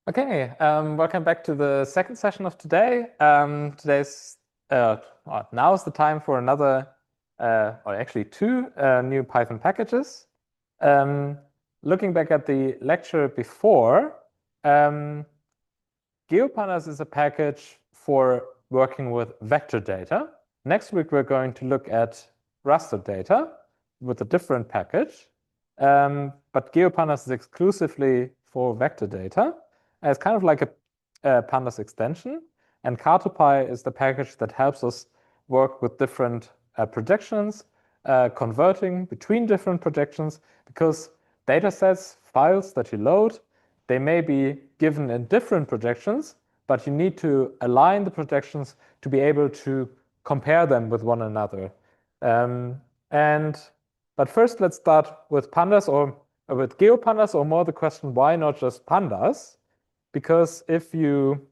Okay, welcome back to the second session of today. Now is the time for another, or actually two new Python packages. Looking back at the lecture before, geopandas is a package for working with vector data. Next week, we're going to look at raster data with a different package. But geopandas is exclusively for vector data. It's kind of like a pandas extension. And cartopy is the package that helps us work with different projections, converting between different projections, because datasets, files that you load, they may be given in different projections, but you need to align the projections to be able to compare them with one another. But first, let's start with pandas or with geopandas, or more the question, why not just pandas? Because if you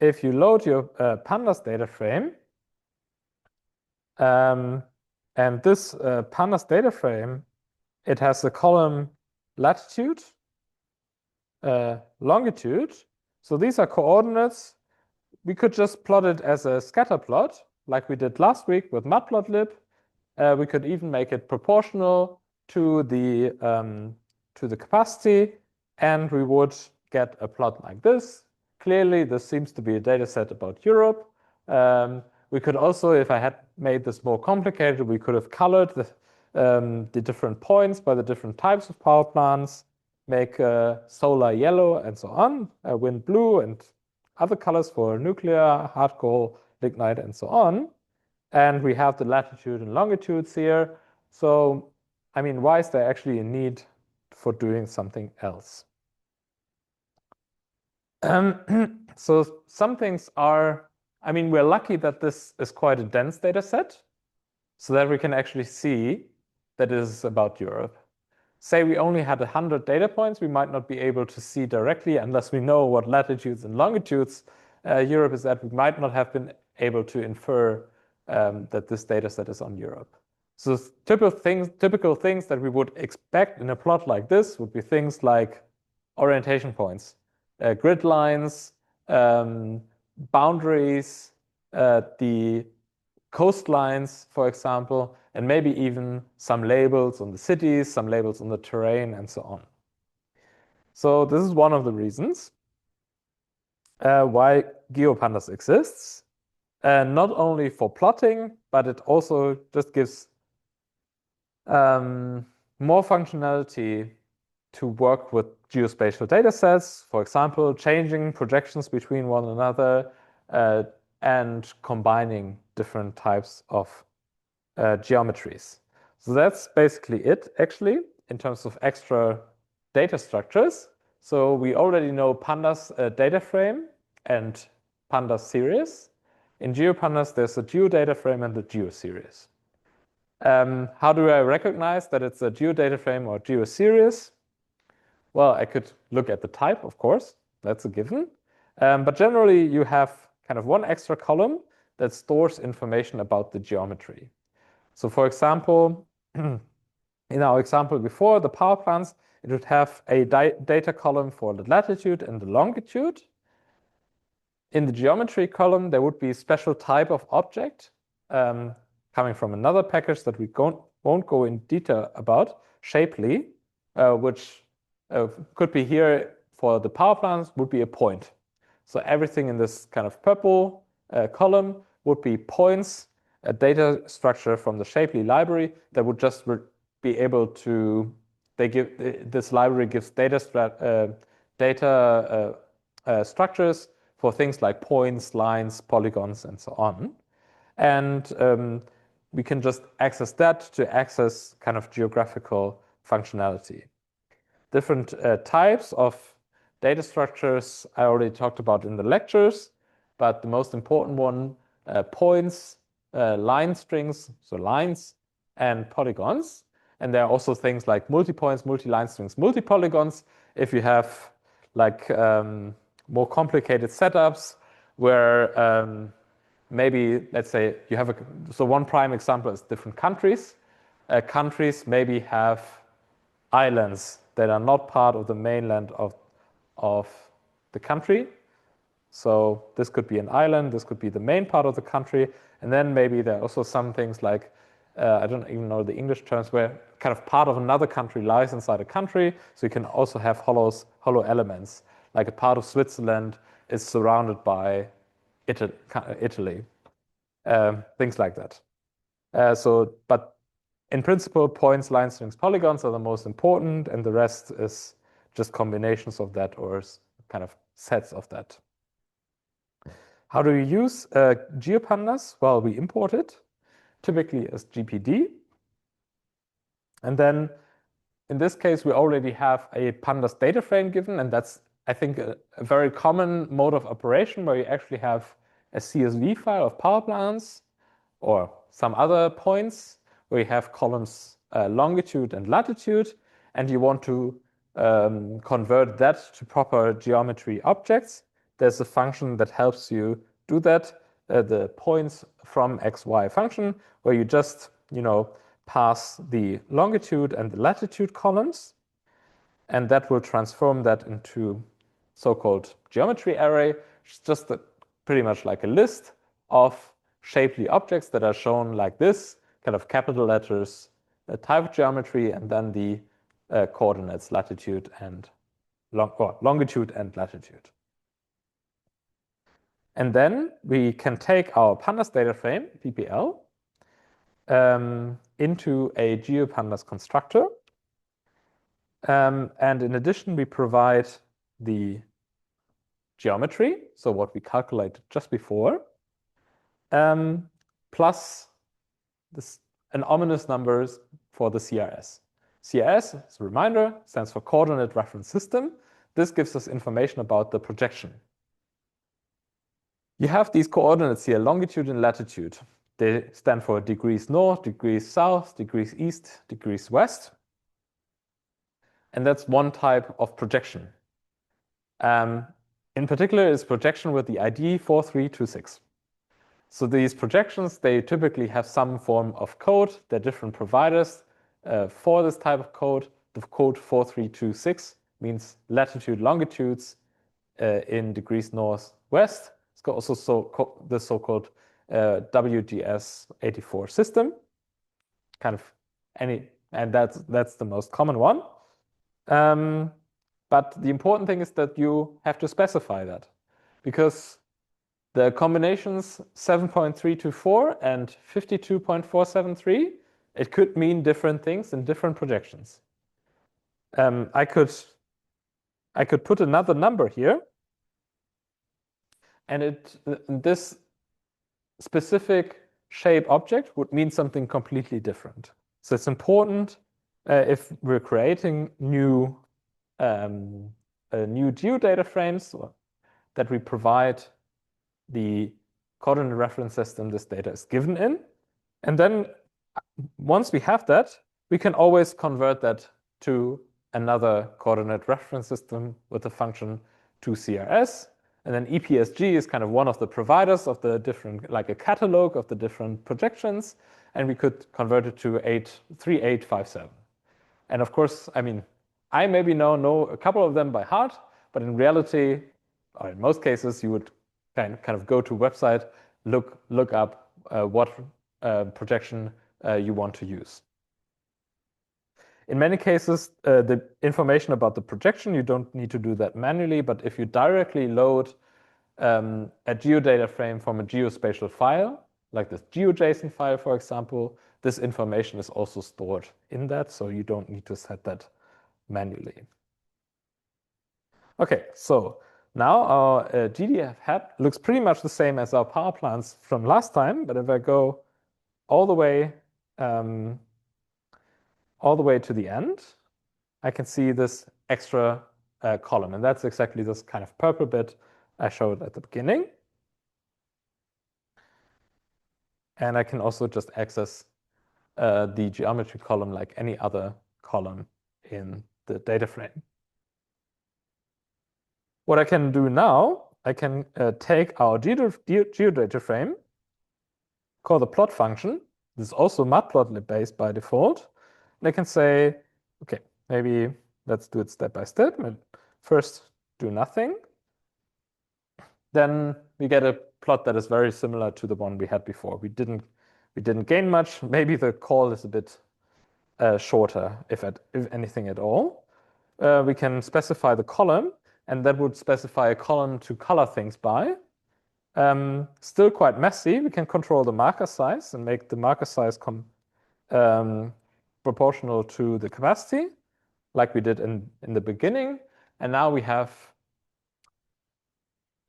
load your pandas data frame, and this pandas data frame, it has the column latitude, longitude. So these are coordinates. We could just plot it as a scatter plot, like we did last week with matplotlib. We could even make it proportional to the capacity, and we would get a plot like this. Clearly, this seems to be a data set about Europe. We could also, if I had made this more complicated, we could have colored the different points by the different types of power plants, make solar yellow and so on, wind blue, and other colors for nuclear, hard coal, lignite, and so on. And we have the latitude and longitudes here. So, I mean, why is there actually a need for doing something else? So some things are, I mean, we're lucky that this is quite a dense data set, so that we can actually see that it is about Europe. Say we only had 100 data points, we might not be able to see directly unless we know what latitudes and longitudes Europe is at. We might not have been able to infer that this data set is on Europe. So typical things that we would expect in a plot like this would be things like orientation points, grid lines, boundaries, the coastlines, for example, and maybe even some labels on the cities, some labels on the terrain, and so on. So this is one of the reasons why geopandas exists. Not only for plotting, but it also just gives more functionality to work with geospatial data sets, for example, changing projections between one another and combining different types of geometries. So that's basically it, actually, in terms of extra data structures. So we already know pandas data frame and pandas series. In geopandas, there's a geodata frame and the geoseries. How do I recognize that it's a geodata frame or geoseries? Well, I could look at the type, of course. That's a given. But generally, you have kind of one extra column that stores information about the geometry. So for example, in our example before, the power plants, it would have a data column for the latitude and the longitude. In the geometry column, there would be a special type of object coming from another package that we won't go in detail about, Shapely, which could be here for the power plants, would be a point. So everything in this kind of purple column would be points, a data structure from the Shapely library that would just be able to, this library gives data structures for things like points, lines, polygons, and so on. And we can just access that to access kind of geographical functionality. Different types of data structures I already talked about in the lectures, but the most important one, points, line strings, so lines, and polygons. And there are also things like multi-points, multi-line strings, multi-polygons. If you have like more complicated setups where maybe, let's say, you have so one prime example is different countries. Countries maybe have islands that are not part of the mainland of the country. So this could be an island, this could be the main part of the country, and then maybe there are also some things like, I don't even know the English terms, where kind of part of another country lies inside a country, so you can also have hollow elements, like a part of Switzerland is surrounded by Italy, things like that. But in principle, points, line strings, polygons are the most important, and the rest is just combinations of that or kind of sets of that. How do we use geopandas? Well, we import it, typically as GPD. And then in this case, we already have a pandas data frame given, and that's, I think, a very common mode of operation where you actually have a CSV file of power plants or some other points where you have columns longitude and latitude, and you want to convert that to proper geometry objects. There's a function that helps you do that, the points from XY function, where you just, pass the longitude and the latitude columns, and that will transform that into so-called geometry array, which is just pretty much like a list of shapely objects that are shown like this, kind of capital letters, a type of geometry, and then the coordinates, latitude and longitude and latitude. And then we can take our pandas data frame, PPL, into a geopandas constructor. And in addition, we provide the geometry, so what we calculated just before, plus an ominous number for the CRS. CRS, as a reminder, stands for Coordinate Reference System. This gives us information about the projection. You have these coordinates here, longitude and latitude. They stand for degrees north, degrees south, degrees east, degrees west. And that's one type of projection. In particular, is projection with the ID 4326. So these projections, they typically have some form of code. There are different providers for this type of code. The code 4326 means latitude, longitudes in degrees northwest. It's got also the so-called WGS 84 system, and that's the most common one. But the important thing is that you have to specify that, because the combinations 7.324 and 52.473, it could mean different things in different projections. I could put another number here, and this specific shape object would mean something completely different. So it's important if we're creating new geodata frames that we provide the coordinate reference system this data is given in. And then once we have that, we can always convert that to another coordinate reference system with the function 2CRS. And then EPSG is kind of one of the providers of the different, like a catalog of the different projections. And we could convert it to 3857. And of course, I mean, I maybe know a couple of them by heart, but in reality, or in most cases, you would kind of go to a website, look up what projection you want to use. In many cases, the information about the projection, you don't need to do that manually, but if you directly load a geodata frame from a geospatial file, like this GeoJSON file, for example, this information is also stored in that, so you don't need to set that manually. Okay, so now our GDF hat looks pretty much the same as our power plants from last time, but if I go all the way to the end, I can see this extra column, and that's exactly this kind of purple bit I showed at the beginning. And I can also just access the geometry column like any other column in the data frame. What I can do now, I can take our geodata frame, call the plot function. This is also matplotlib based by default. And I can say, okay, maybe let's do it step by step. First, do nothing. Then we get a plot that is very similar to the one we had before. We didn't gain much. Maybe the call is a bit shorter, if anything at all. We can specify the column, and that would specify a column to color things by. Still quite messy. We can control the marker size and make the marker size proportional to the capacity, like we did in the beginning. And now we have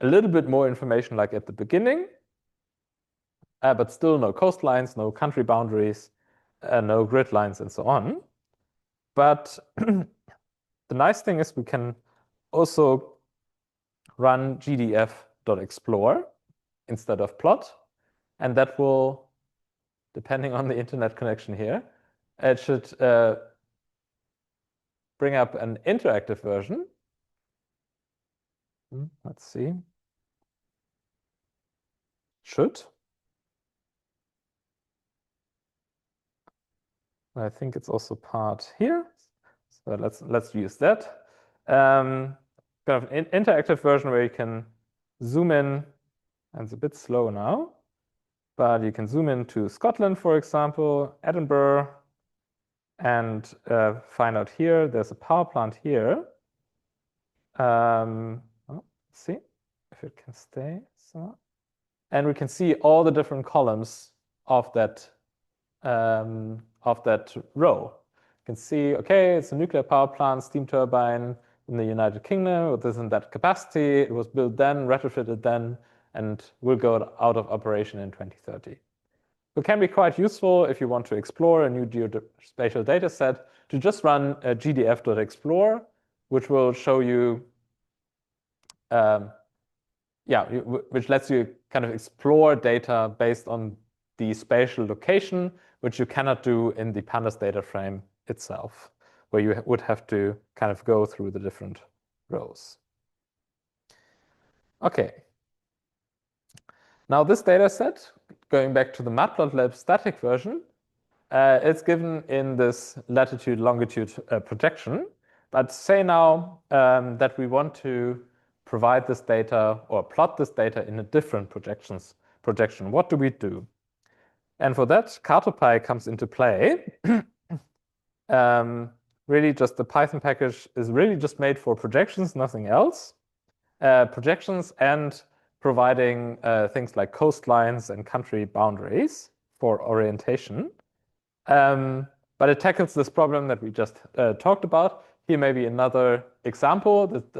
a little bit more information like at the beginning, but still no coastlines, no country boundaries, no grid lines, and so on. But the nice thing is we can also run gdf.explore instead of plot, and that will, depending on the internet connection here, it should bring up an interactive version. Let's see. Should. I think it's also part here. So let's use that. Kind of an interactive version where you can zoom in, and it's a bit slow now, but you can zoom into Scotland, for example, Edinburgh, and find out here, there's a power plant here. Let's see if it can stay. And we can see all the different columns of that row. You can see, okay, it's a nuclear power plant, steam turbine in the United Kingdom with this and that capacity. It was built then, retrofitted then, and will go out of operation in 2030. It can be quite useful if you want to explore a new geospatial data set to just run a gdf.explore, which will show you, which lets you kind of explore data based on the spatial location, which you cannot do in the pandas data frame itself, where you would have to kind of go through the different rows. Okay. Now this data set, going back to the Matplotlib static version, it's given in this latitude, longitude projection. But say now that we want to provide this data or plot this data in a different projection. What do we do? And for that, cartopy comes into play. Really, just the Python package is really just made for projections, nothing else. Projections and providing things like coastlines and country boundaries for orientation. But it tackles this problem that we just talked about. Here may be another example that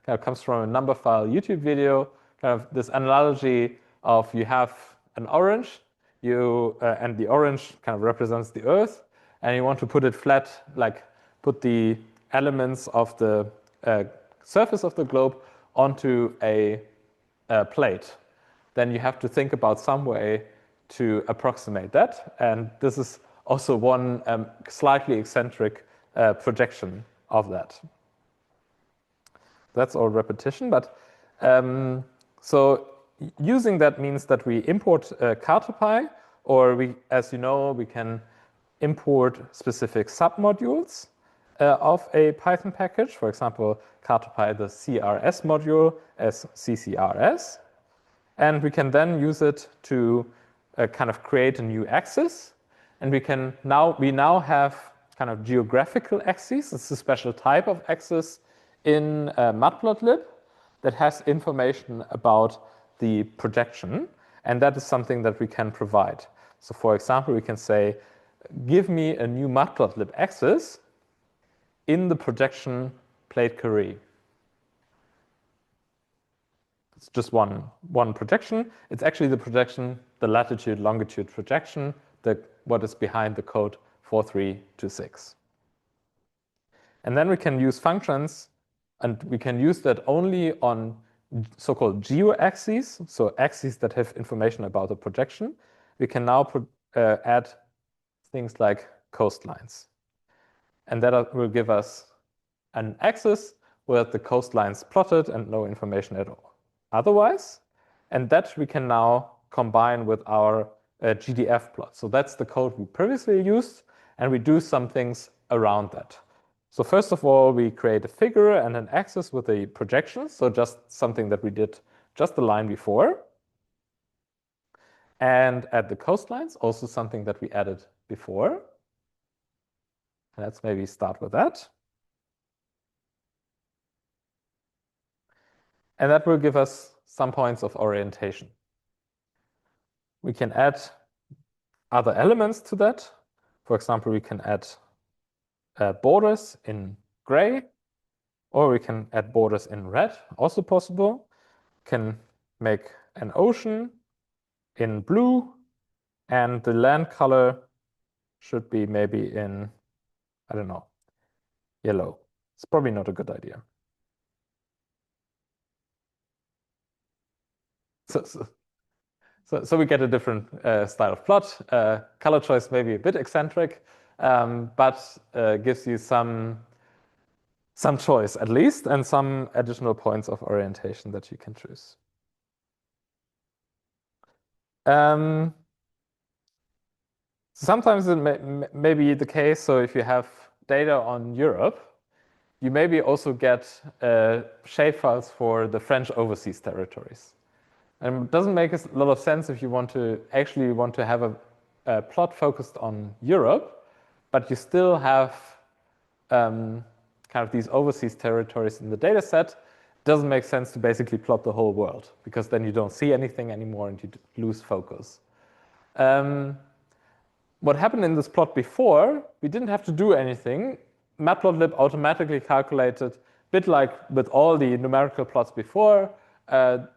kind of comes from a Numberphile YouTube video, kind of this analogy of you have an orange, and the orange kind of represents the Earth, and you want to put it flat, like put the elements of the surface of the globe onto a plate. Then you have to think about some way to approximate that, and this is also one slightly eccentric projection of that. That's all repetition, but so using that means that we import cartopy, or we, as you know, we can import specific submodules of a Python package. For example, cartopy the CRS module as CCRS, and we can then use it to kind of create a new axis. And we now have kind of geographical axes. It's a special type of axis in Matplotlib that has information about the projection, and that is something that we can provide. So for example, we can say, give me a new Matplotlib axis in the projection plate Curie. It's just one projection. It's actually the projection, the latitude, longitude projection, what is behind the code 4326. And then we can use functions, and we can use that only on so-called geo-axes, so axes that have information about the projection. We can now add things like coastlines. And that will give us an axis with the coastlines plotted and no information at all otherwise. And that we can now combine with our GDF plot. So that's the code we previously used, and we do some things around that. So first of all, we create a figure and an axis with a projection. So just something that we did just the line before. And add the coastlines, also something that we added before. Let's maybe start with that. And that will give us some points of orientation. We can add other elements to that. For example, we can add borders in gray, or we can add borders in red, also possible. Can make an ocean in blue, and the land color should be maybe in, I don't know, yellow. It's probably not a good idea. So we get a different style of plot. Color choice may be a bit eccentric, but gives you some choice at least, and some additional points of orientation that you can choose. Sometimes it may be the case, so if you have data on Europe, you maybe also get shapefiles for the French overseas territories. And it doesn't make a lot of sense if you actually want to have a plot focused on Europe, but you still have kind of these overseas territories in the data set. It doesn't make sense to basically plot the whole world, because then you don't see anything anymore and you lose focus. What happened in this plot before, we didn't have to do anything. Matplotlib automatically calculated, a bit like with all the numerical plots before,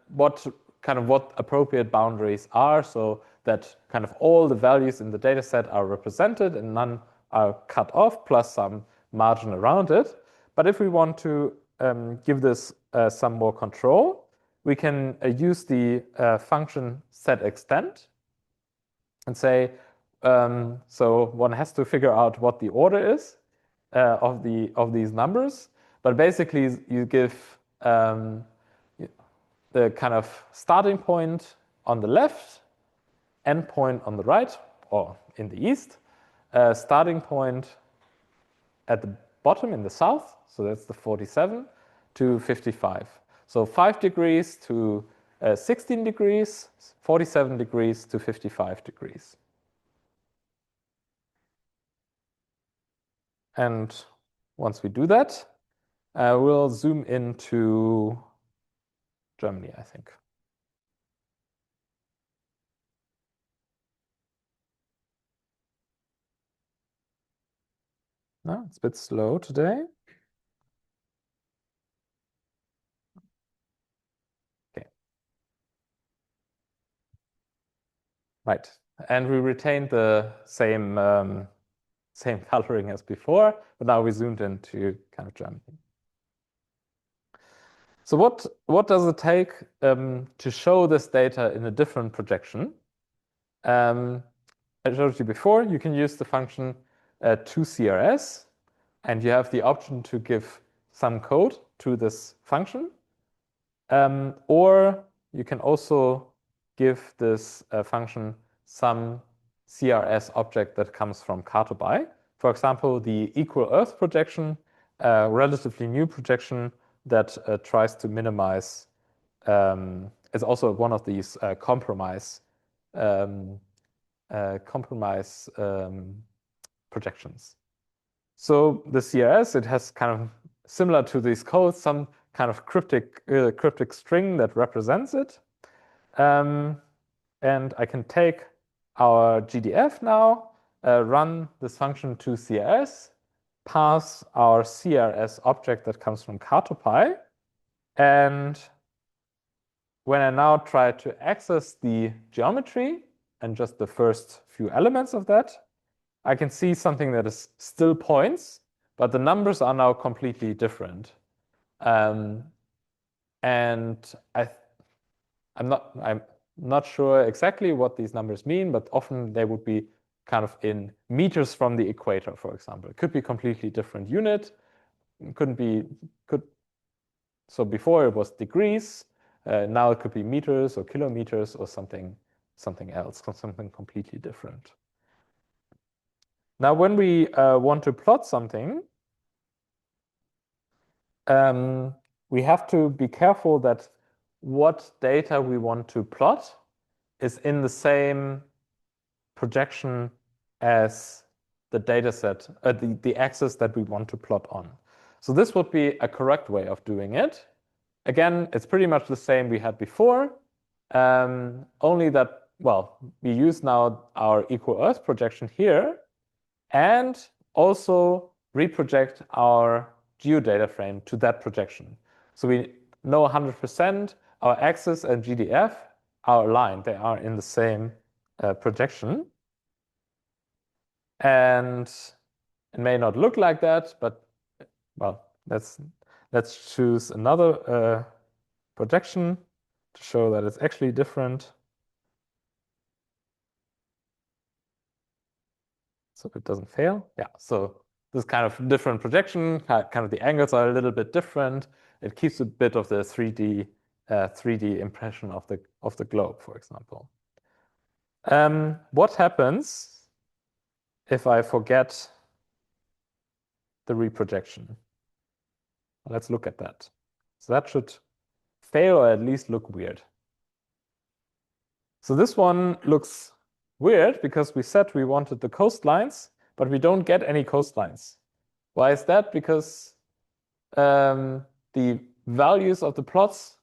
what appropriate boundaries are, so that kind of all the values in the data set are represented and none are cut off, plus some margin around it. But if we want to give this some more control, we can use the function setExtend and say, so one has to figure out what the order is of these numbers. But basically, you give the kind of starting point on the left, end point on the right, or in the east, starting point at the bottom in the south, so that's the 47, to 55. So 5 degrees to 16 degrees, 47 degrees to 55 degrees. And once we do that, we'll zoom into Germany, I think. No, it's a bit slow today. Okay. Right. And we retained the same coloring as before, but now we zoomed into kind of Germany. So what does it take to show this data in a different projection? I showed you before, you can use the function toCRS, and you have the option to give some code to this function. Or you can also give this function some CRS object that comes from cartopy. For example, the equal Earth projection, a relatively new projection that tries to minimize, is also one of these compromise projections. So the CRS, it has kind of similar to these codes, some kind of cryptic string that represents it. And I can take our GDF now, run this function toCRS, pass our CRS object that comes from cartopy, and when I now try to access the geometry and just the first few elements of that, I can see something that is still points, but the numbers are now completely different. And I'm not sure exactly what these numbers mean, but often they would be kind of in meters from the equator, for example. It could be a completely different unit. So before it was degrees. Now it could be meters or kilometers or something else, something completely different. Now, when we want to plot something, we have to be careful that what data we want to plot is in the same projection as the data set, the axis that we want to plot on. So this would be a correct way of doing it. Again, it's pretty much the same we had before, only that, well, we use now our equal Earth projection here and also reproject our geodata frame to that projection. So we know 100% our axis and GDF are aligned. They are in the same projection. And it may not look like that, but well, let's choose another projection to show that it's actually different. So it doesn't fail. Yeah, so this kind of different projection, kind of the angles are a little bit different. It keeps a bit of the 3D impression of the globe, for example. What happens if I forget the reprojection? Let's look at that. So that should fail or at least look weird. So this one looks weird because we said we wanted the coastlines, but we don't get any coastlines. Why is that? Because the values of the plots,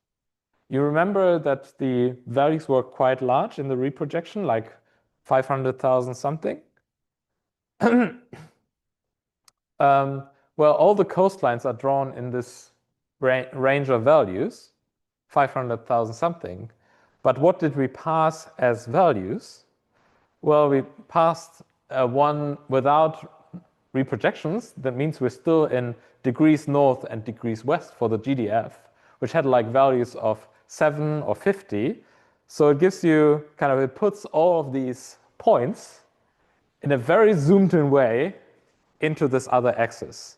you remember that the values were quite large in the reprojection, like 500,000 something. Well, all the coastlines are drawn in this range of values, 500,000 something. But what did we pass as values? Well, we passed one without reprojections. That means we're still in degrees north and degrees west for the GDF, which had like values of 7 or 50. So it gives you kind of, it puts all of these points in a very zoomed in way into this other axis.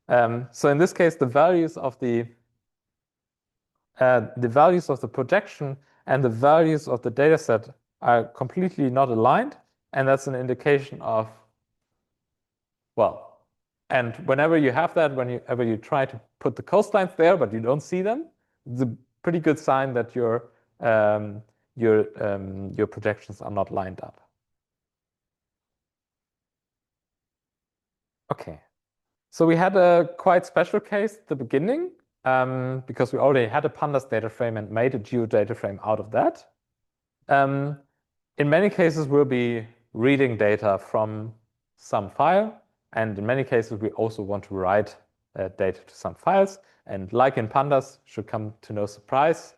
So in this case, the values of the projection and the values of the data set are completely not aligned. And that's an indication of, well, and whenever you have that, whenever you try to put the coastlines there, but you don't see them, it's a pretty good sign that your projections are not lined up. Okay, so we had a quite special case at the beginning because we already had a pandas data frame and made a geodata frame out of that. In many cases, we'll be reading data from some file. And in many cases, we also want to write data to some files. And like in pandas, should come to no surprise,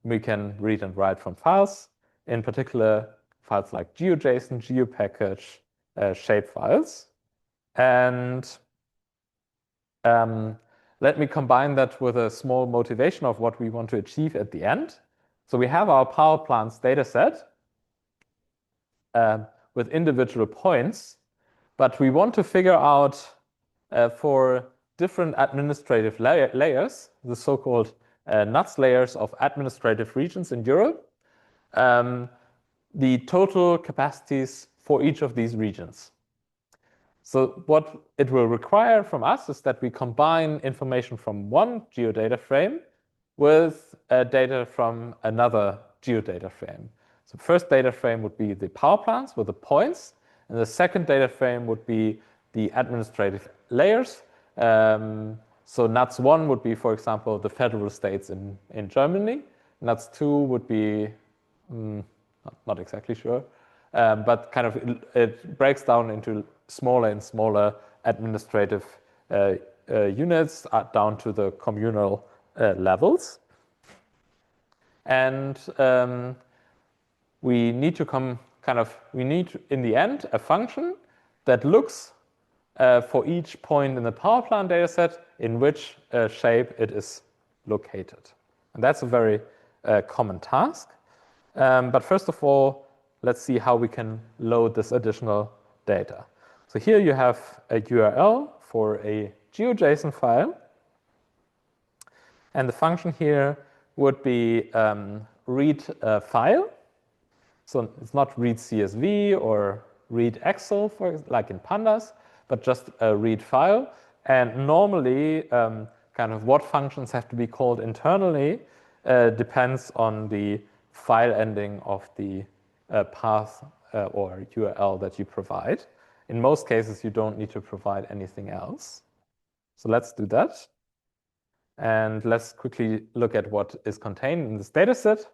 we can read and write from files, in particular files like GeoJSON, GeoPackage, shape files. And let me combine that with a small motivation of what we want to achieve at the end. So we have our power plants data set with individual points, but we want to figure out for different administrative layers, the so-called NUTS layers of administrative regions in Europe, the total capacities for each of these regions. So what it will require from us is that we combine information from one geodata frame with data from another geodata frame. So the first data frame would be the power plants with the points, and the second data frame would be the administrative layers. So NUTS 1 would be, for example, the federal states in Germany. NUTS 2 would be, not exactly sure, but kind of it breaks down into smaller and smaller administrative units down to the communal levels. And we need to in the end, a function that looks for each point in the power plant dataset in which shape it is located. And that's a very common task. But first of all, let's see how we can load this additional data. So here you have a URL for a GeoJSON file. And the function here would be read file. So it's not read CSV or read Excel, like in pandas, but just a read file. And normally, kind of what functions have to be called internally depends on the file ending of the path or URL that you provide. In most cases, you don't need to provide anything else. So let's do that. And let's quickly look at what is contained in this dataset.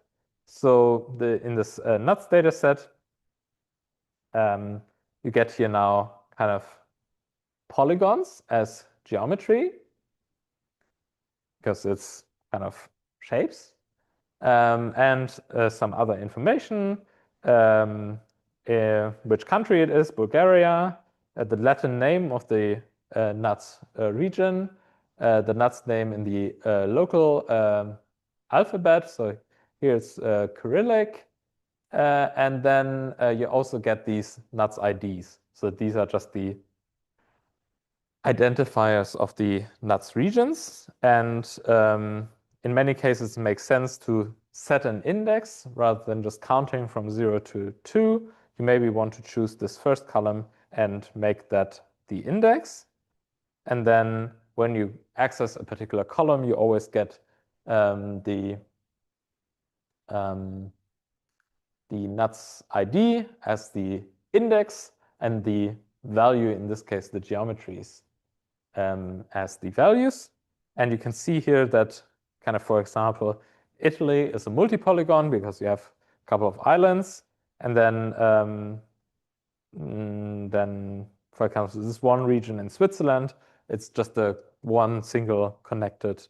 So in this nuts dataset, you get here now kind of polygons as geometry, because it's kind of shapes, and some other information, which country it is, Bulgaria, the Latin name of the nuts region, the nuts name in the local alphabet. So here's Cyrillic. And then you also get these nuts IDs. So these are just the identifiers of the nuts regions. And in many cases, it makes sense to set an index rather than just counting from 0 to 2. You maybe want to choose this first column and make that the index. And then when you access a particular column, you always get the nuts ID as the index and the value, in this case, the geometries, as the values. And you can see here that kind of, for example, Italy is a multi-polygon because you have a couple of islands. And then for example, this one region in Switzerland, it's just a one single connected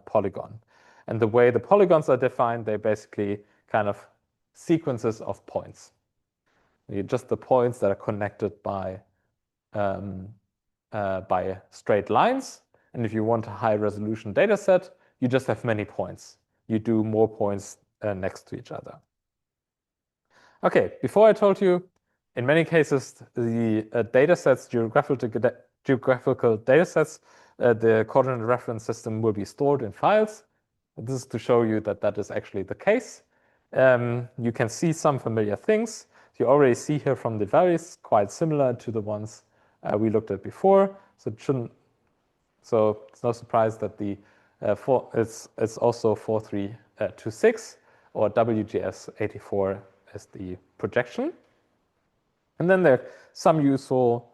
polygon. And the way the polygons are defined, they basically kind of sequences of points. Just the points that are connected by straight lines. And if you want a high resolution data set, you just have many points. You do more points next to each other. Okay, before I told you, in many cases, the data sets, geographical data sets, the coordinate reference system will be stored in files. This is to show you that that is actually the case. You can see some familiar things. You already see here from the values quite similar to the ones we looked at before. So it's no surprise that the it's also 4326 or WGS84 as the projection. And then there are some useful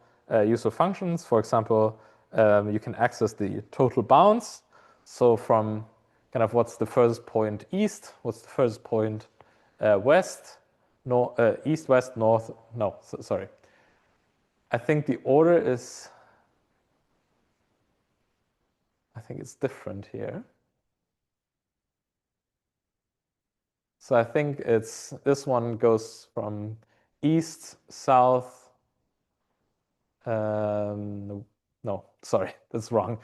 functions. For example, you can access the total bounds. So from kind of what's the furthest point east, what's the furthest point west, east, west, north. No, sorry. I think the order is, I think it's different here. So I think it's, this one goes from east, south, no, sorry, that's wrong.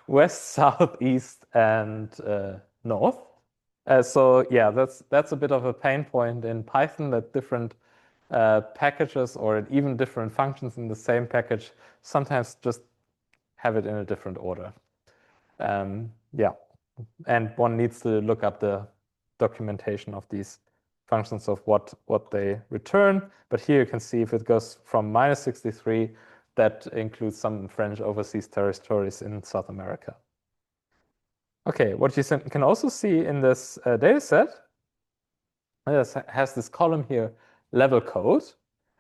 West, south, east, and north. So yeah, that's a bit of a pain point in Python, that different packages or even different functions in the same package sometimes just have it in a different order. Yeah, and one needs to look up the documentation of these functions of what they return. But here you can see if it goes from -63, that includes some French overseas territories in South America. Okay, what you can also see in this data set has this column here, level code.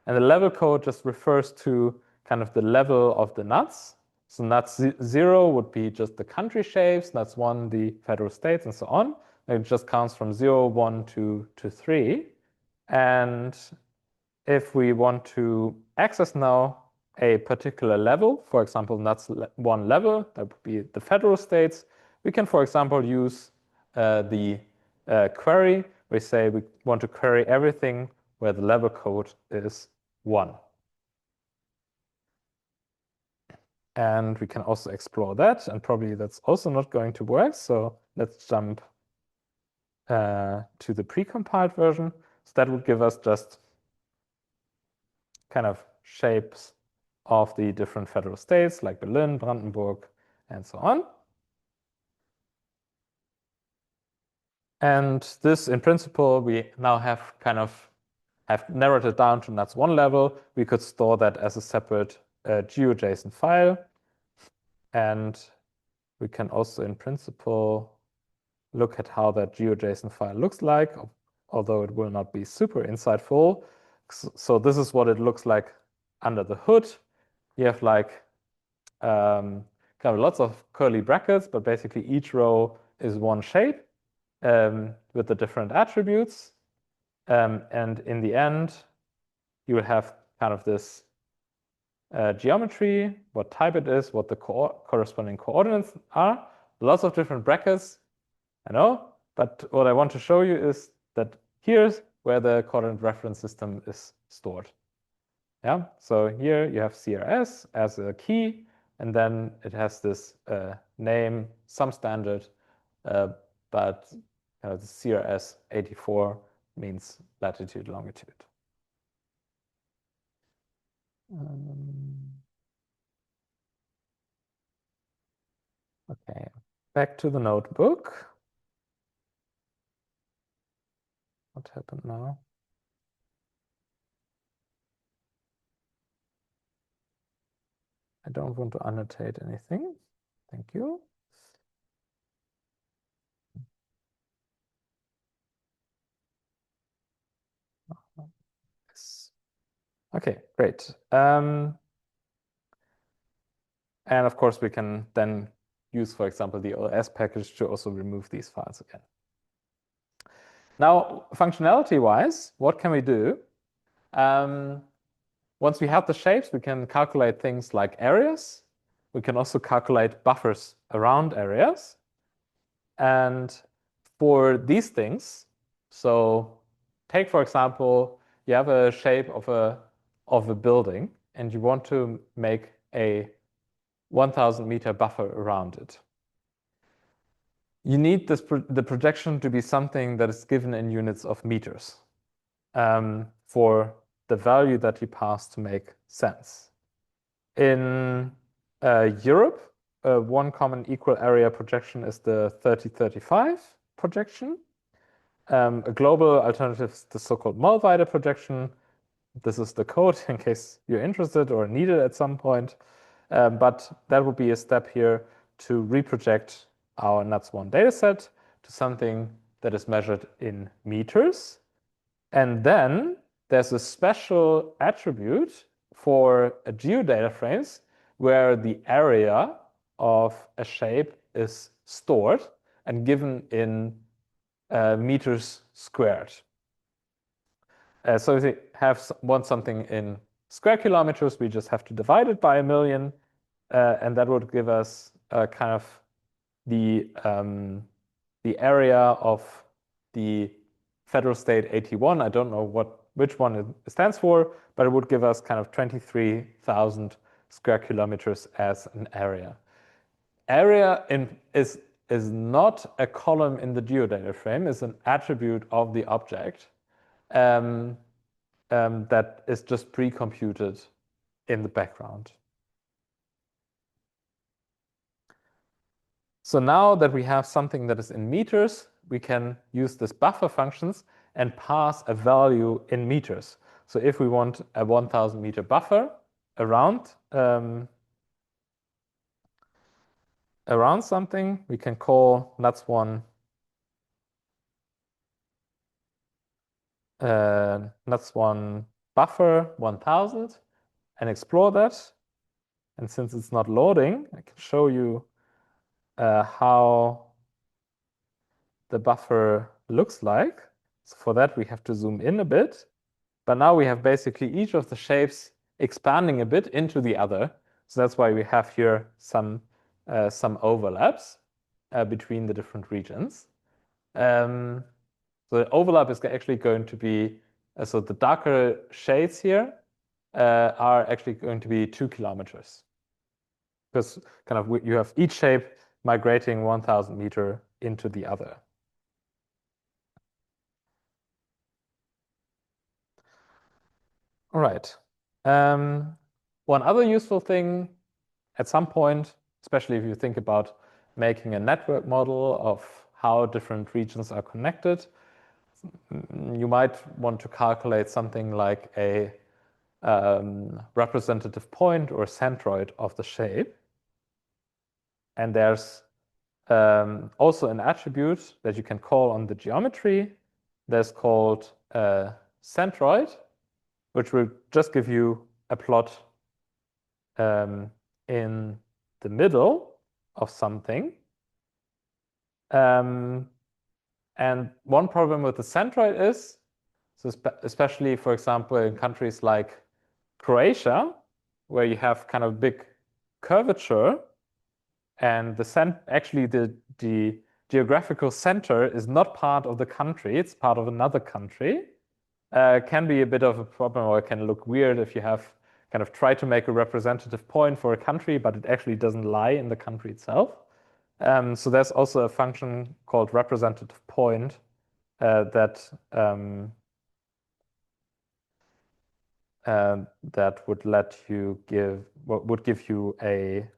And the level code just refers to kind of the level of the nuts. So nuts 0 would be just the country shapes, nuts 1, the federal states, and so on. And it just counts from 0, 1, 2 to 3. And if we want to access now a particular level, for example, nuts 1 level, that would be the federal states, we can, for example, use the query. We say we want to query everything where the level code is 1. And we can also explore that, and probably that's also not going to work. So let's jump to the precompiled version. So that would give us just kind of shapes of the different federal states like Berlin, Brandenburg, and so on. And this, in principle, we now have narrowed it down to nuts 1 level. We could store that as a separate GeoJSON file. And we can also, in principle, look at how that GeoJSON file looks like, although it will not be super insightful. So this is what it looks like under the hood. You have like kind of lots of curly brackets, but basically each row is one shape with the different attributes. And in the end, you will have kind of this geometry, what type it is, what the corresponding coordinates are, lots of different brackets, I know, but what I want to show you is that here's where the coordinate reference system is stored. Yeah, so here you have CRS as a key, and then it has this name, some standard, but the CRS 84 means latitude, longitude. Okay, back to the notebook. What happened now? I don't want to annotate anything. Thank you. Okay, great. And of course, we can then use, for example, the OS package to also remove these files again. Now, functionality-wise, what can we do? Once we have the shapes, we can calculate things like areas. We can also calculate buffers around areas. And for these things, so take, for example, you have a shape of a building, and you want to make a 1,000-meter buffer around it. You need the projection to be something that is given in units of meters for the value that you pass to make sense. In Europe, one common equal area projection is the 3035 projection. A global alternative is the so-called Mollweide projection. This is the code in case you're interested or need it at some point. But that would be a step here to reproject our NUTS1 dataset to something that is measured in meters. And then there's a special attribute for a geodata frames where the area of a shape is stored and given in meters squared. So if we want something in square kilometers, we just have to divide it by 1,000,000, and that would give us kind of the area of the federal state 81. I don't know which one it stands for, but it would give us kind of 23,000 square kilometers as an area. Area is not a column in the geodata frame, it's an attribute of the object that is just pre-computed in the background. So now that we have something that is in meters, we can use this buffer functions and pass a value in meters. So if we want a 1,000-meter buffer around something, we can call NUTS1 buffer 1,000 and explore that. And since it's not loading, I can show you how the buffer looks like. So for that, we have to zoom in a bit. But now we have basically each of the shapes expanding a bit into the other. So that's why we have here some overlaps between the different regions. So the overlap is actually going to be, so the darker shades here are actually going to be 2 kilometers. Because kind of you have each shape migrating 1,000 meter into the other. All right. One other useful thing at some point, especially if you think about making a network model of how different regions are connected, you might want to calculate something like a representative point or centroid of the shape. And there's also an attribute that you can call on the geometry that's called centroid, which will just give you a plot in the middle of something. And one problem with the centroid is, so especially, for example, in countries like Croatia, where you have kind of big curvature, and actually the geographical center is not part of the country, it's part of another country, can be a bit of a problem, or it can look weird if you have kind of tried to make a representative point for a country, but it actually doesn't lie in the country itself. So there's also a function called representative point that would let you would give you a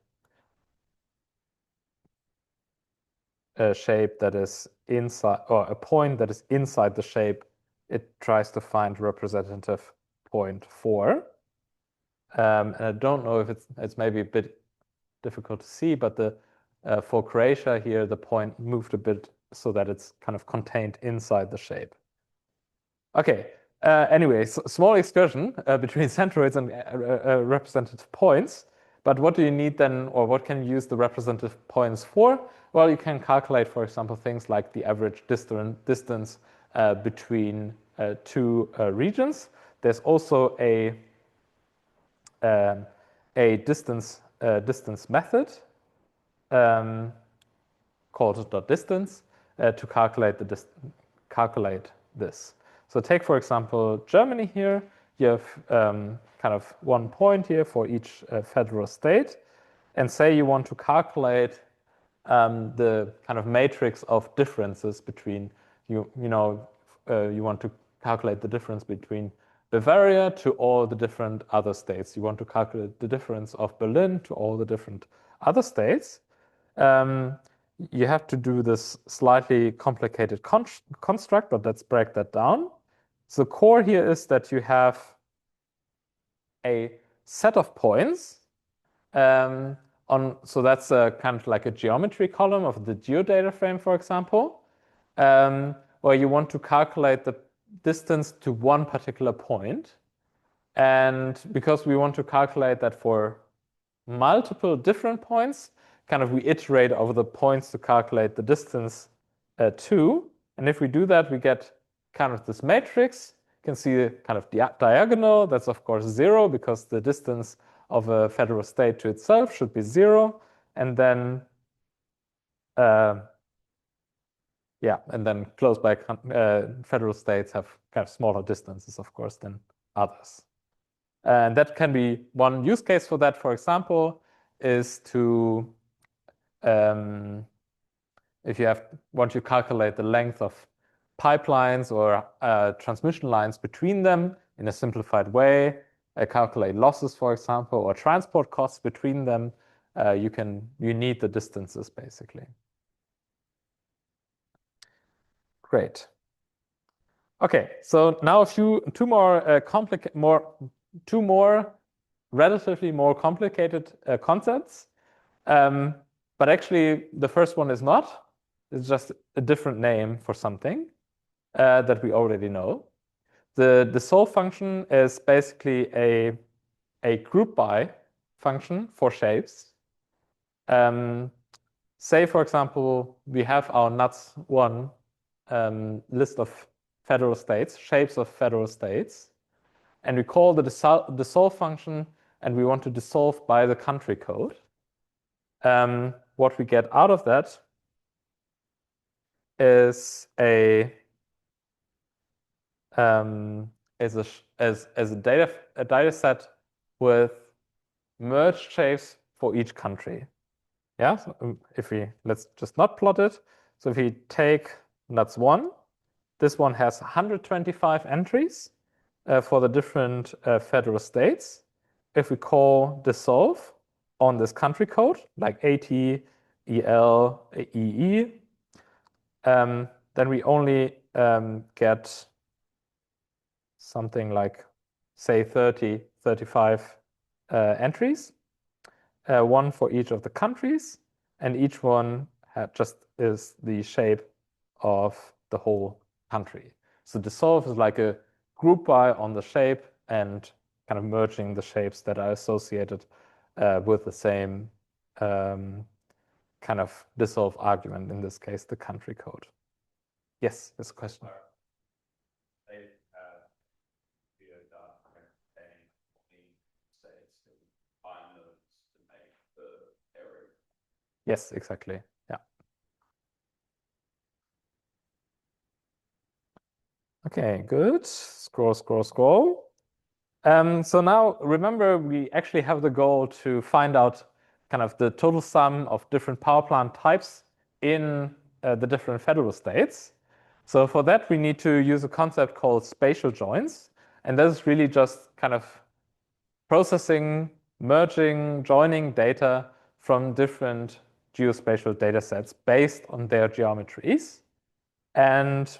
shape that is inside, or a point that is inside the shape it tries to find representative point for. And I don't know if it's maybe a bit difficult to see, but for Croatia here, the point moved a bit so that it's kind of contained inside the shape. Okay. Anyway, small excursion between centroids and representative points. But what do you need then, or what can you use the representative points for? Well, you can calculate, for example, things like the average distance between two regions. There's also a distance method called .distance to calculate this. So take, for example, Germany here. You have kind of one point here for each federal state. And say you want to calculate the kind of matrix of differences between, you want to calculate the difference between Bavaria to all the different other states. You want to calculate the difference of Berlin to all the different other states. You have to do this slightly complicated construct, but let's break that down. So the core here is that you have a set of points. So that's kind of like a geometry column of the geodata frame, for example, where you want to calculate the distance to one particular point. And because we want to calculate that for multiple different points, kind of we iterate over the points to calculate the distance to. And if we do that, we get kind of this matrix. You can see kind of diagonal. That's, of course, 0, because the distance of a federal state to itself should be 0. And then, and then close by federal states have kind of smaller distances, of course, than others. And that can be one use case for that, for example, is to, if you want to calculate the length of pipelines or transmission lines between them in a simplified way, calculate losses, for example, or transport costs between them, you need the distances, basically. Great. Okay, so now two more relatively more complicated concepts. But actually, the first one is not. It's just a different name for something that we already know. The solve function is basically a group by function for shapes. Say, for example, we have our NUTS1 list of federal states, shapes of federal states, and we call the dissolve function, and we want to dissolve by the country code. What we get out of that is a data set with merged shapes for each country. Yeah, so let's just not plot it. So if we take NUTS1, this one has 125 entries for the different federal states. If we call dissolve on this country code, like AT, EL, EE, then we only get something like, say, 35 entries, one for each of the countries. and each one just is the shape of the whole country. So dissolve is like a group by on the shape and kind of merging the shapes that are associated with the same kind of dissolve argument, in this case, the country code. Yes, there's a question. Yes, exactly. Yeah. Okay, good. Scroll, scroll, scroll. So now remember, we actually have the goal to find out kind of the total sum of different power plant types in the different federal states. So for that, we need to use a concept called spatial joins. And that is really just kind of processing, merging, joining data from different geospatial data sets based on their geometries. And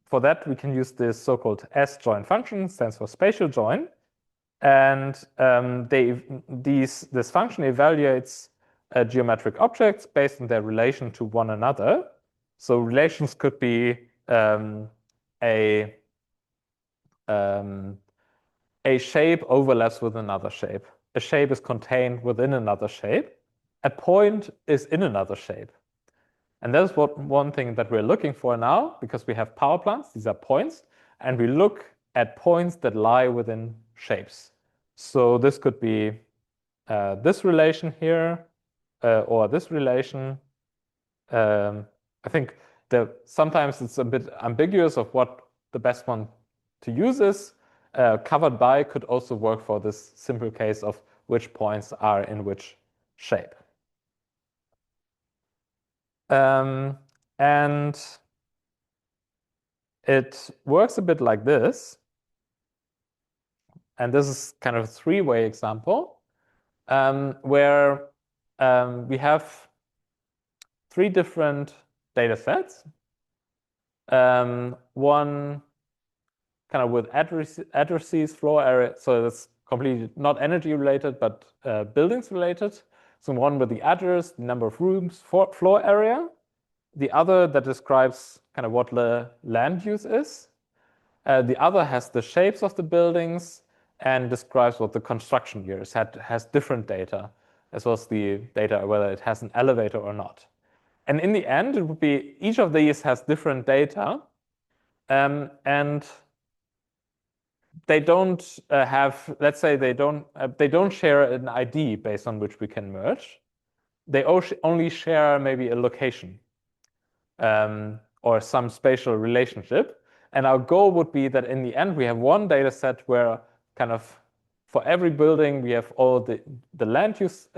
for that, we can use this so-called S-join function, stands for spatial join. And this function evaluates geometric objects based on their relation to one another. So relations could be a shape overlaps with another shape. A shape is contained within another shape. A point is in another shape. And that's one thing that we're looking for now, because we have power plants, these are points, and we look at points that lie within shapes. So this could be this relation here, or this relation. I think sometimes it's a bit ambiguous of what the best one to use is. Covered by could also work for this simple case of which points are in which shape. And it works a bit like this. And this is kind of a three-way example where we have three different data sets. One kind of with addresses, floor area, so that's completely not energy related, but buildings related. So one with the address, the number of rooms, floor area. The other that describes kind of what the land use is. The other has the shapes of the buildings and describes what the construction year is. Has different data, as well as the data whether it has an elevator or not. And in the end, it would be each of these has different data, and they don't have, let's say, they don't share an ID based on which we can merge. They only share maybe a location or some spatial relationship. And our goal would be that in the end, we have one data set where kind of for every building, we have all the land use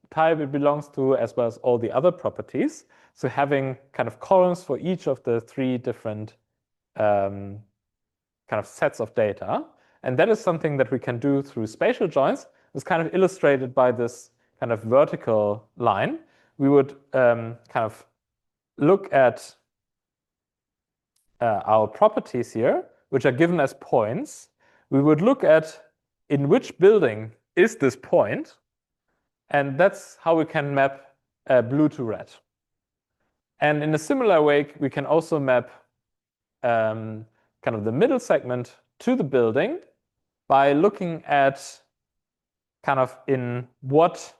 type it belongs to, as well as all the other properties. So having kind of columns for each of the three different kind of sets of data. And that is something that we can do through spatial joins. It's kind of illustrated by this kind of vertical line. We would kind of look at our properties here, which are given as points. We would look at in which building is this point, and that's how we can map blue to red. And in a similar way, we can also map kind of the middle segment to the building by looking at kind of in what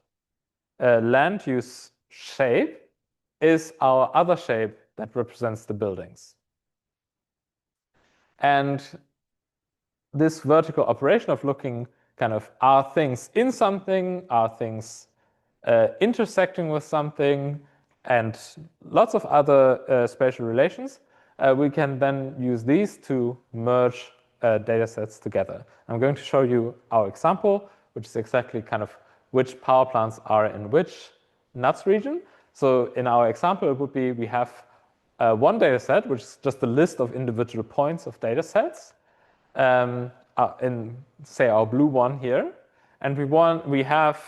land use shape is our other shape that represents the buildings. And this vertical operation of looking kind of are things in something, are things intersecting with something, and lots of other spatial relations, we can then use these to merge data sets together. I'm going to show you our example, which is exactly kind of which power plants are in which NUTS region. So in our example, it would be we have one data set, which is just a list of individual points of data sets, in, say, our blue one here. And we have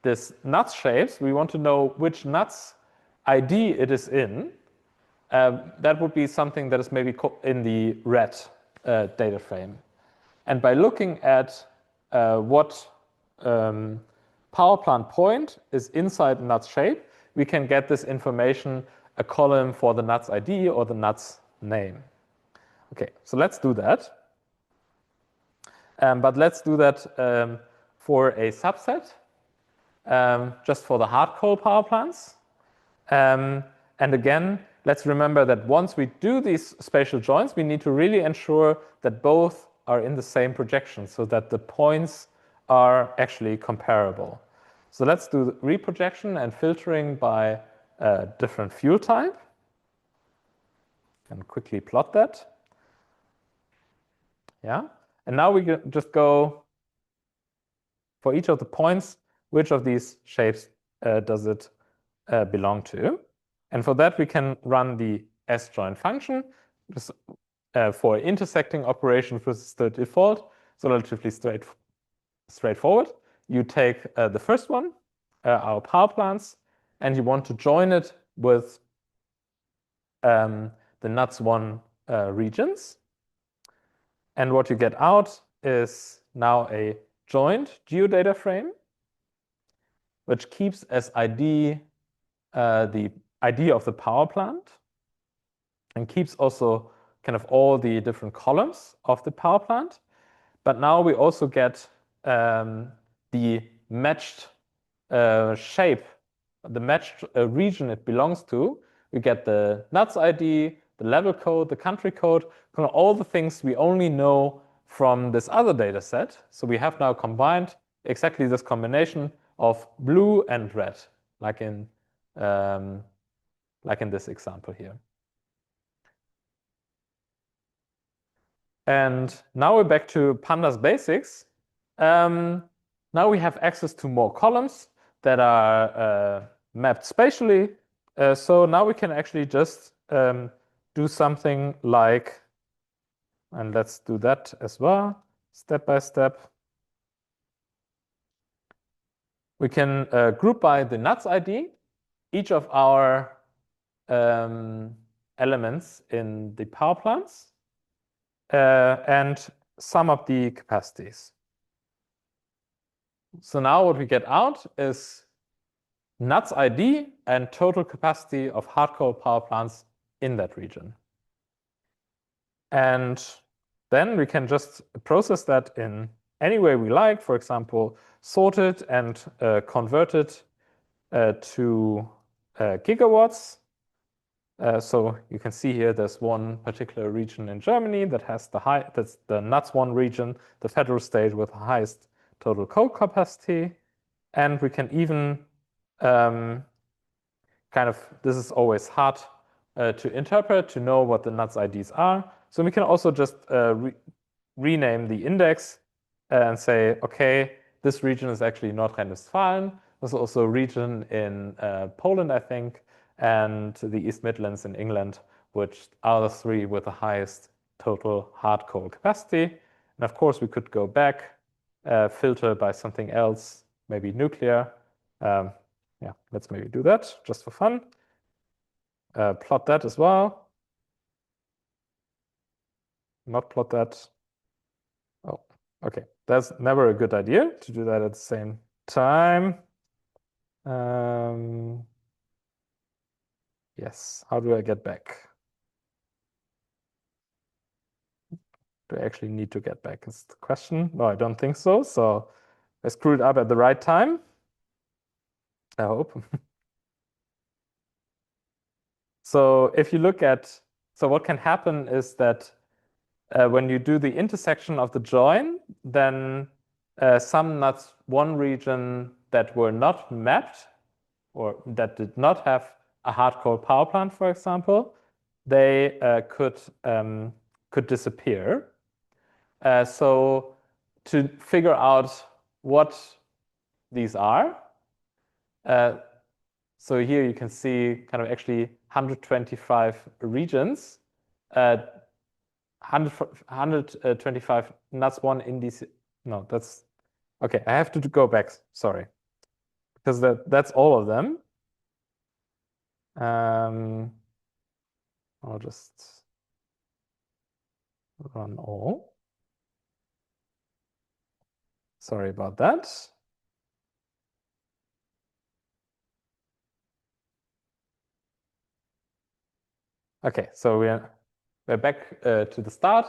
this NUTS shapes. We want to know which NUTS ID it is in. That would be something that is maybe in the red data frame. And by looking at what power plant point is inside nuts shape, we can get this information, a column for the nuts ID or the nuts name. Okay, so let's do that. But let's do that for a subset, just for the hard coal power plants. And again, let's remember that once we do these spatial joins, we need to really ensure that both are in the same projection so that the points are actually comparable. So let's do reprojection and filtering by different fuel type. And quickly plot that. Yeah. And now we just go for each of the points, which of these shapes does it belong to? And for that, we can run the sjoin function just, for intersecting operations, which is the default. So relatively straightforward. You take the first one, our power plants, and you want to join it with the nuts1 regions. And what you get out is now a joined geodata frame, which keeps as ID the ID of the power plant and keeps also kind of all the different columns of the power plant. But now we also get the matched shape, the matched region it belongs to. We get the nuts ID, the level code, the country code, kind of all the things we only know from this other data set. So we have now combined exactly this combination of blue and red, like in this example here. And now we're back to pandas basics. Now we have access to more columns that are mapped spatially. So now we can actually just do something like, and let's do that as well, step by step. We can group by the nuts ID each of our elements in the power plants and sum up the capacities. So now what we get out is nuts ID and total capacity of hard coal power plants in that region. And then we can just process that in any way we like, for example, sort it and convert it to gigawatts. So you can see here there's one particular region in Germany that has that's the nuts1 region, the federal state with the highest total coal capacity. And we can even this is always hard to interpret, to know what the nuts IDs are. So we can also just rename the index and say, okay, this region is actually Nordrhein-Westfalen. There's also a region in Poland, I think, and the East Midlands in England, which are the three with the highest total hard coal capacity. And of course, we could go back, filter by something else, maybe nuclear. Yeah, let's maybe do that just for fun. Plot that as well. Not plot that. Oh, okay. That's never a good idea to do that at the same time. Yes, how do I get back? Do I actually need to get back is the question. No, I don't think so. So I screwed up at the right time. I hope. So if you look at, so what can happen is that when you do the intersection of the join, then some nuts1 region that were not mapped or that did not have a hard coal power plant, for example, they could disappear. So to figure out what these are, so here you can see kind of actually 125 regions, 125 nuts1 indices. No, that's okay. I have to go back. Sorry, because that's all of them. I'll just run all. Sorry about that. Okay, so we're back to the start,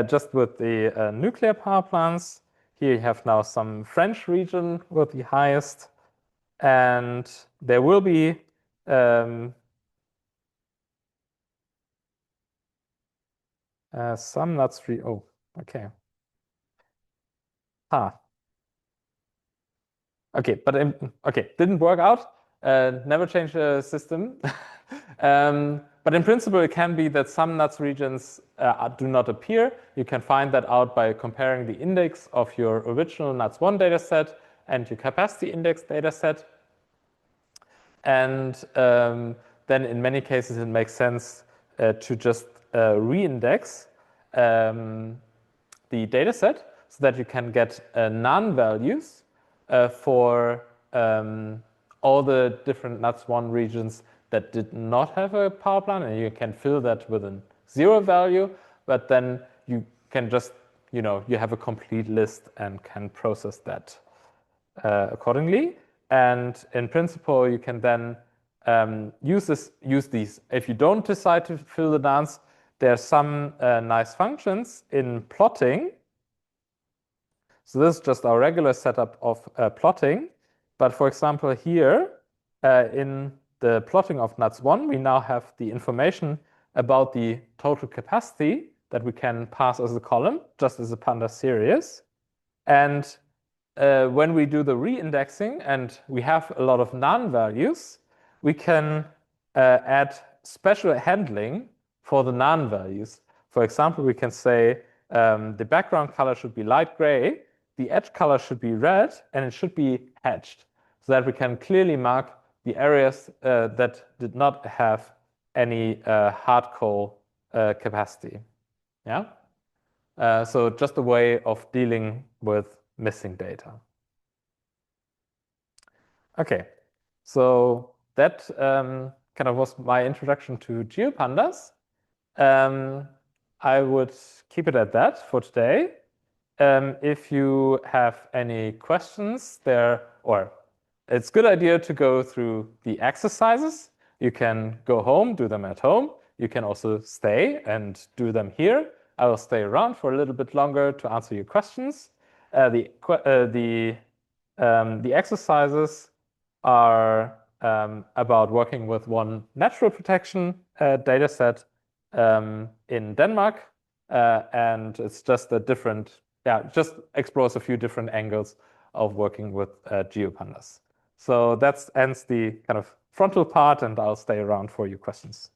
just with the nuclear power plants. Here you have now some French region with the highest, and there will be some not three. Oh, okay. Ah, okay, but okay, didn't work out. Never change the system. But in principle, it can be that some nuts regions do not appear. You can find that out by comparing the index of your original nuts1 dataset and your capacity index dataset. And then in many cases, it makes sense to just reindex the dataset so that you can get none values for all the different nuts1 regions that did not have a power plant, and you can fill that with a 0 value, but then you can just, you have a complete list and can process that accordingly. And in principle, you can then use these. If you don't decide to fill the dance, there are some nice functions in plotting. So this is just our regular setup of plotting. But for example, here in the plotting of nuts1, we now have the information about the total capacity that we can pass as a column, just as a panda series. And when we do the reindexing and we have a lot of none values, we can add special handling for the none values. For example, we can say the background color should be light gray, the edge color should be red, and it should be hatched so that we can clearly mark the areas that did not have any hard coal capacity. Yeah. So just a way of dealing with missing data. Okay, so that kind of was my introduction to GeoPandas. I would keep it at that for today. If you have any questions there, or it's a good idea to go through the exercises. You can go home, do them at home. You can also stay and do them here. I will stay around for a little bit longer to answer your questions. The exercises are about working with one natural protection data set in Denmark. And it's just a different, just explores a few different angles of working with geopandas. So that ends the kind of frontal part, and I'll stay around for your questions.